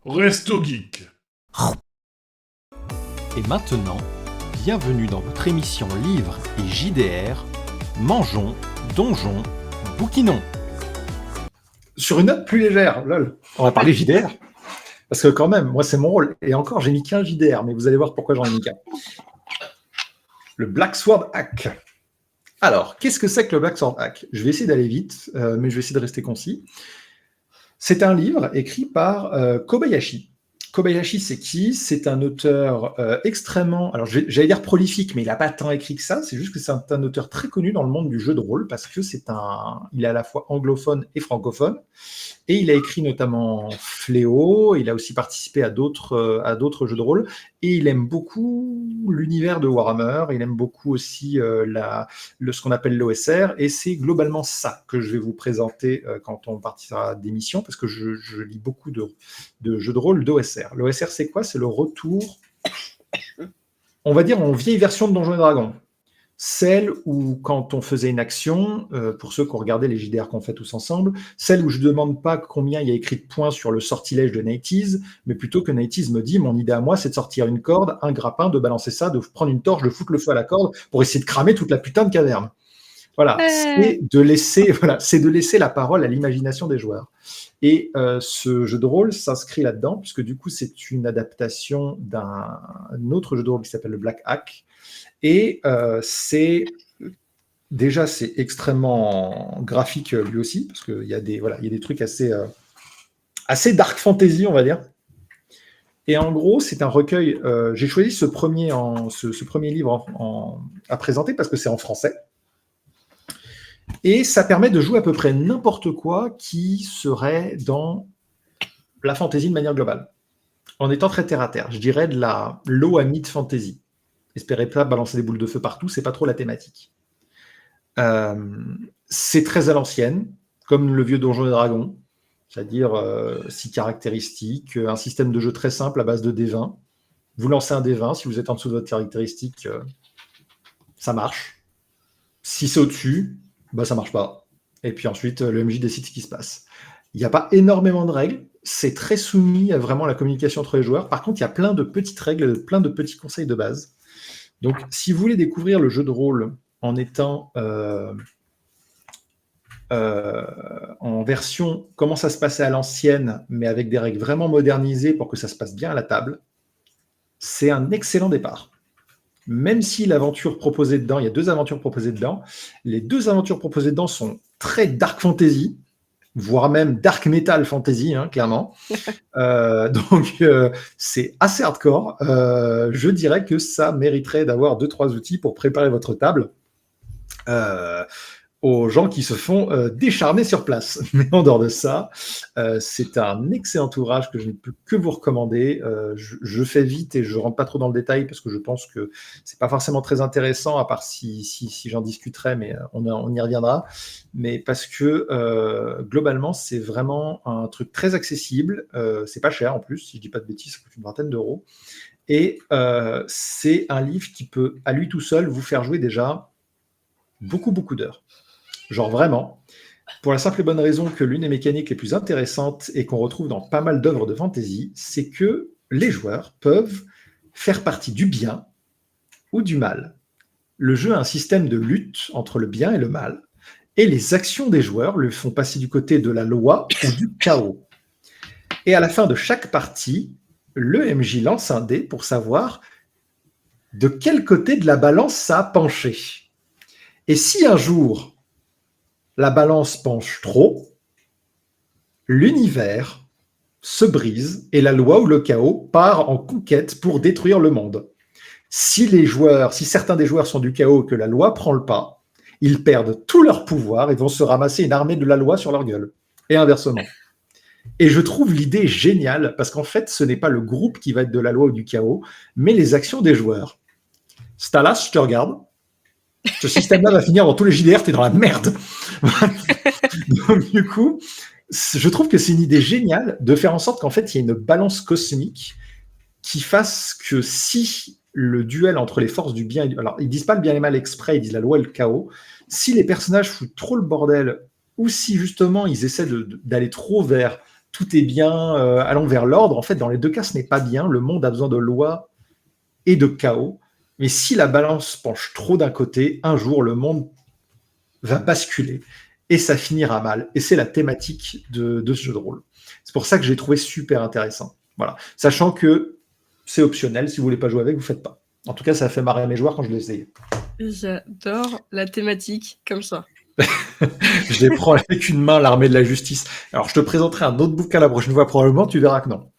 Resto Geek. Et maintenant, bienvenue dans votre émission Livres et JDR, Mangeons, Donjons, Bouquinons. Sur une note plus légère, lol, on va parler JDR. Parce que quand même, moi c'est mon rôle. Et encore, j'ai mis qu'un JDR, mais vous allez voir pourquoi j'en ai mis qu'un. Le Black Sword Hack. Alors, qu'est-ce que c'est que le Black Sword Hack ? Je vais essayer d'aller vite, mais je vais essayer de rester concis. C'est un livre écrit par Kobayashi. Kobayashi, c'est qui ? C'est un auteur extrêmement... Alors, j'allais dire prolifique, mais il n'a pas tant écrit que ça. C'est juste que c'est un auteur très connu dans le monde du jeu de rôle parce que il est à la fois anglophone et francophone. Et il a écrit notamment Fléau, il a aussi participé à d'autres jeux de rôle, et il aime beaucoup l'univers de Warhammer, il aime beaucoup aussi ce qu'on appelle l'OSR, et c'est globalement ça que je vais vous présenter quand on partira d'émission, parce que je lis beaucoup de jeux de rôle d'OSR. L'OSR, c'est quoi ? C'est le retour, on va dire, en vieille version de Donjons et Dragons. Celle où, quand on faisait une action, pour ceux qui ont regardé les JDR qu'on fait tous ensemble, celle où je ne demande pas combien il y a écrit de points sur le sortilège de Nighties, mais plutôt que Nighties me dit, mon idée à moi, c'est de sortir une corde, un grappin, de balancer ça, de prendre une torche, de foutre le feu à la corde pour essayer de cramer toute la putain de caverne. Voilà, c'est de laisser la parole à l'imagination des joueurs. Et ce jeu de rôle s'inscrit là-dedans, puisque du coup, c'est une adaptation d'un autre jeu de rôle qui s'appelle le Black Hack. Et c'est extrêmement graphique lui aussi, parce qu'il y a des trucs assez dark fantasy, on va dire. Et en gros, c'est un recueil. J'ai choisi ce premier livre à présenter parce que c'est en français. Et ça permet de jouer à peu près n'importe quoi qui serait dans la fantasy de manière globale. En étant très terre à terre, je dirais de la low à mid fantasy. Espérez pas balancer des boules de feu partout, c'est pas trop la thématique. C'est très à l'ancienne, comme le vieux Donjons et Dragons, c'est-à-dire 6 caractéristiques, un système de jeu très simple à base de D20. Vous lancez un D20, si vous êtes en dessous de votre caractéristique, ça marche. Si c'est au-dessus, ça marche pas. Et puis ensuite, le MJ décide ce qui se passe. Il n'y a pas énormément de règles, c'est très soumis à vraiment la communication entre les joueurs. Par contre, il y a plein de petites règles, plein de petits conseils de base. Donc, si vous voulez découvrir le jeu de rôle en étant en version comment ça se passait à l'ancienne, mais avec des règles vraiment modernisées pour que ça se passe bien à la table, c'est un excellent départ. Même si l'aventure proposée dedans, il y a 2 aventures proposées dedans, les 2 aventures proposées dedans sont très dark fantasy, voire même dark metal fantasy, clairement. Donc, c'est assez hardcore. Je dirais que ça mériterait d'avoir 2-3 outils pour préparer votre table aux gens qui se font décharner sur place. Mais en dehors de ça, c'est un excellent ouvrage que je ne peux que vous recommander. Je fais vite et je ne rentre pas trop dans le détail parce que je pense que ce n'est pas forcément très intéressant, à part si j'en discuterai, mais on y reviendra. Mais parce que globalement, c'est vraiment un truc très accessible. C'est pas cher en plus, si je ne dis pas de bêtises, ça coûte une vingtaine d'euros. Et c'est un livre qui peut, à lui tout seul, vous faire jouer déjà beaucoup d'heures. Genre vraiment, pour la simple et bonne raison que l'une des mécaniques les plus intéressantes et qu'on retrouve dans pas mal d'œuvres de fantasy, c'est que les joueurs peuvent faire partie du bien ou du mal. Le jeu a un système de lutte entre le bien et le mal, et les actions des joueurs le font passer du côté de la loi ou du chaos. Et à la fin de chaque partie, le MJ lance un dé pour savoir de quel côté de la balance ça a penché. Et si un jour la balance penche trop, l'univers se brise et la loi ou le chaos part en conquête pour détruire le monde. Si certains des joueurs sont du chaos et que la loi prend le pas, ils perdent tout leur pouvoir et vont se ramasser une armée de la loi sur leur gueule. Et inversement. Et je trouve l'idée géniale parce qu'en fait, ce n'est pas le groupe qui va être de la loi ou du chaos, mais les actions des joueurs. Stalas, je te regarde. Ce système-là va finir dans tous les JDR, t'es dans la merde. Donc, du coup, je trouve que c'est une idée géniale de faire en sorte qu'en fait, il y ait une balance cosmique qui fasse que si le duel entre les forces du bien et du... Alors, ils disent pas le bien et le mal exprès, ils disent la loi et le chaos. Si les personnages foutent trop le bordel, ou si justement ils essaient d'aller trop vers tout est bien, allons vers l'ordre. En fait, dans les deux cas, ce n'est pas bien. Le monde a besoin de loi et de chaos. Mais si la balance penche trop d'un côté, un jour, le monde va basculer et ça finira mal. Et c'est la thématique de ce jeu de rôle. C'est pour ça que j'ai trouvé super intéressant. Voilà. Sachant que c'est optionnel. Si vous voulez pas jouer avec, vous faites pas. En tout cas, ça a fait marrer mes joueurs quand je l'ai essayé. J'adore la thématique comme ça. Je les prends avec une main, l'armée de la justice. Alors, je te présenterai un autre bouquin la prochaine fois, probablement, tu verras que non.